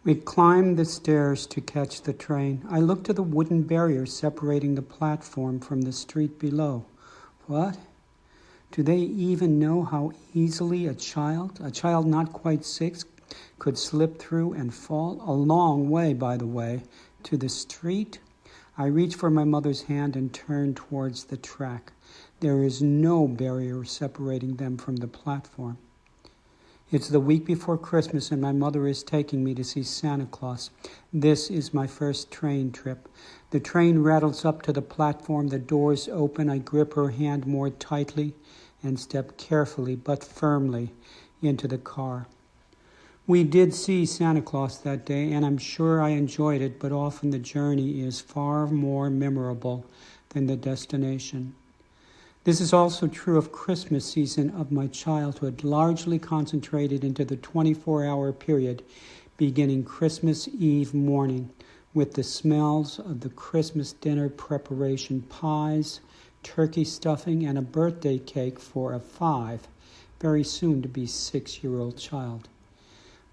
We climbed the stairs to catch the train. I looked at the wooden barrier separating the platform from the street below. What? Do they even know how easily a child not quite 6, could slip through and fall? A long way, by the way, to the street. I reached for my mother's hand and turned towards the track. There is no barrier separating them from the platform. It's the week before Christmas and my mother is taking me to see Santa Claus. This is my first train trip. The train rattles up to the platform. The doors open. I grip her hand more tightly and step carefully but firmly into the car. We did see Santa Claus that day, and I'm sure I enjoyed it, but often the journey is far more memorable than the destination. This is also true of Christmas season of my childhood, largely concentrated into the 24-hour period beginning Christmas Eve morning with the smells of the Christmas dinner preparation, pies, turkey stuffing, and a birthday cake for a 5, very soon to be 6-year-old child.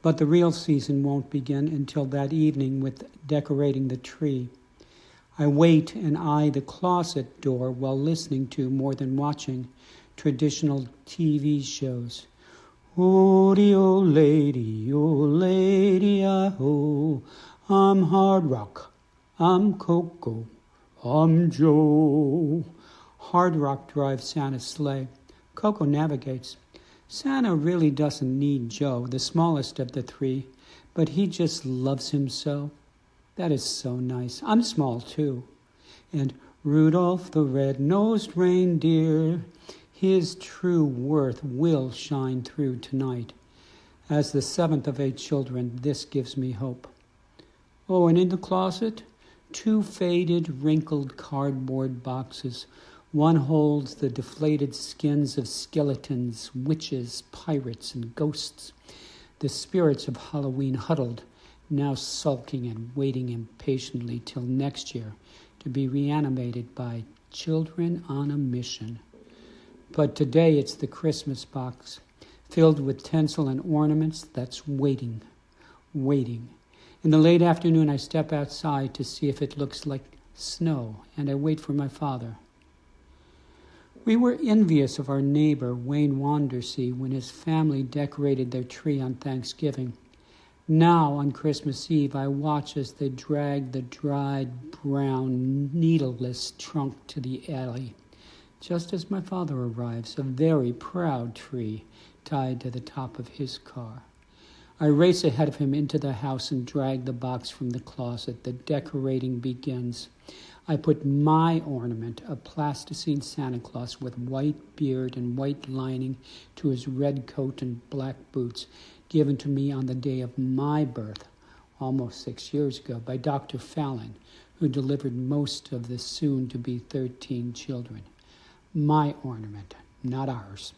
But the real season won't begin until that evening with decorating the tree. I wait and eye the closet door while listening to, more than watching, traditional TV shows. Oh, lady, I-ho, I'm Hard Rock, I'm Coco, I'm Joe. Hard Rock drives Santa's sleigh. Coco navigates. Santa really doesn't need Joe, the smallest of the 3, but he just loves him so. That is so nice. I'm small too. And Rudolph the red-nosed reindeer, his true worth will shine through tonight. As the 7th of 8 children, this gives me hope. Oh, and in the closet, 2 faded, wrinkled cardboard boxes. One holds the deflated skins of skeletons, witches, pirates, and ghosts. The spirits of Halloween huddled, now sulking and waiting impatiently till next year to be reanimated by children on a mission. But today it's the Christmas box, filled with tinsel and ornaments, that's waiting. In the late afternoon, I step outside to see if it looks like snow, and I wait for my father. We were envious of our neighbor, Wayne Wandersea, when his family decorated their tree on Thanksgiving. Now, on Christmas Eve, I watch as they drag the dried, brown, needleless trunk to the alley, just as my father arrives, a very proud tree tied to the top of his car. I race ahead of him into the house and drag the box from the closet. The decorating begins. I put my ornament, a plasticine Santa Claus with white beard and white lining to his red coat and black boots, given to me on the day of my birth, almost 6 years ago, by Dr. Fallon, who delivered most of the soon-to-be 13 children. My ornament, not ours.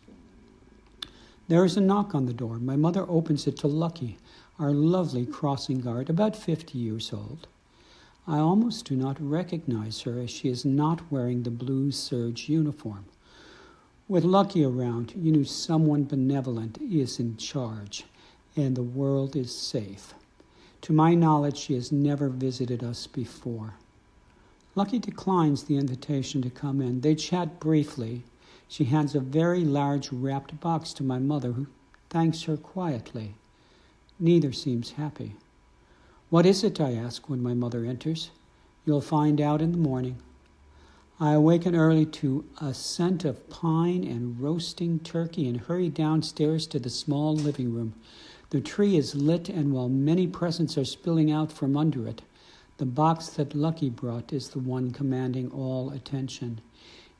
There is a knock on the door. My mother opens it to Lucky, our lovely crossing guard, about 50 years old. I almost do not recognize her, as she is not wearing the blue serge uniform. With Lucky around, you knew someone benevolent is in charge, and the world is safe. To my knowledge, she has never visited us before. Lucky declines the invitation to come in. They chat briefly. She hands a very large wrapped box to my mother, who thanks her quietly. Neither seems happy. What is it, I ask when my mother enters. You'll find out in the morning. I awaken early to a scent of pine and roasting turkey and hurry downstairs to the small living room. The tree is lit, and while many presents are spilling out from under it, the box that Lucky brought is the one commanding all attention.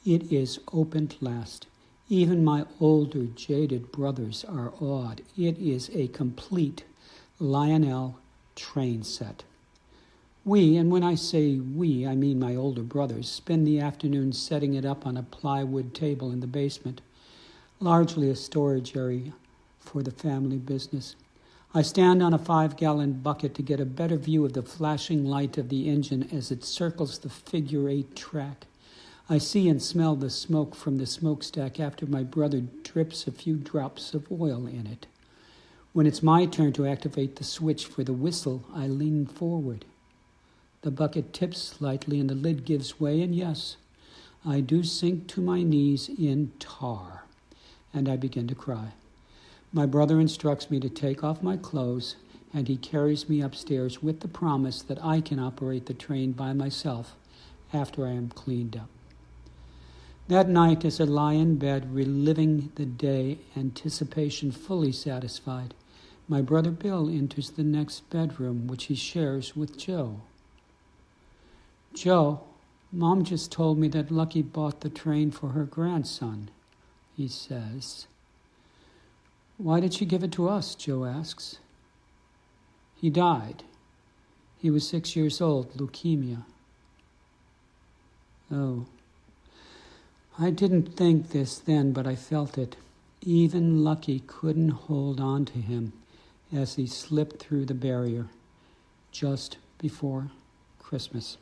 It is opened last. Even my older, jaded brothers are awed. It is a complete Lionel train set. We, and when I say we, I mean my older brothers, spend the afternoon setting it up on a plywood table in the basement, largely a storage area for the family business. I stand on a 5-gallon bucket to get a better view of the flashing light of the engine as it circles the figure-8 track. I see and smell the smoke from the smokestack after my brother drips a few drops of oil in it. When it's my turn to activate the switch for the whistle, I lean forward. The bucket tips slightly and the lid gives way, and yes, I do sink to my knees in tar, and I begin to cry. My brother instructs me to take off my clothes, and he carries me upstairs with the promise that I can operate the train by myself after I am cleaned up. That night, as I lie in bed, reliving the day, anticipation fully satisfied, my brother Bill enters the next bedroom, which he shares with Joe. "Joe, Mom just told me that Lucky bought the train for her grandson," he says. "Why did she give it to us?" Joe asks. "He died. He was 6 years old, leukemia." Oh. I didn't think this then, but I felt it. Even Lucky couldn't hold on to him as he slipped through the barrier just before Christmas.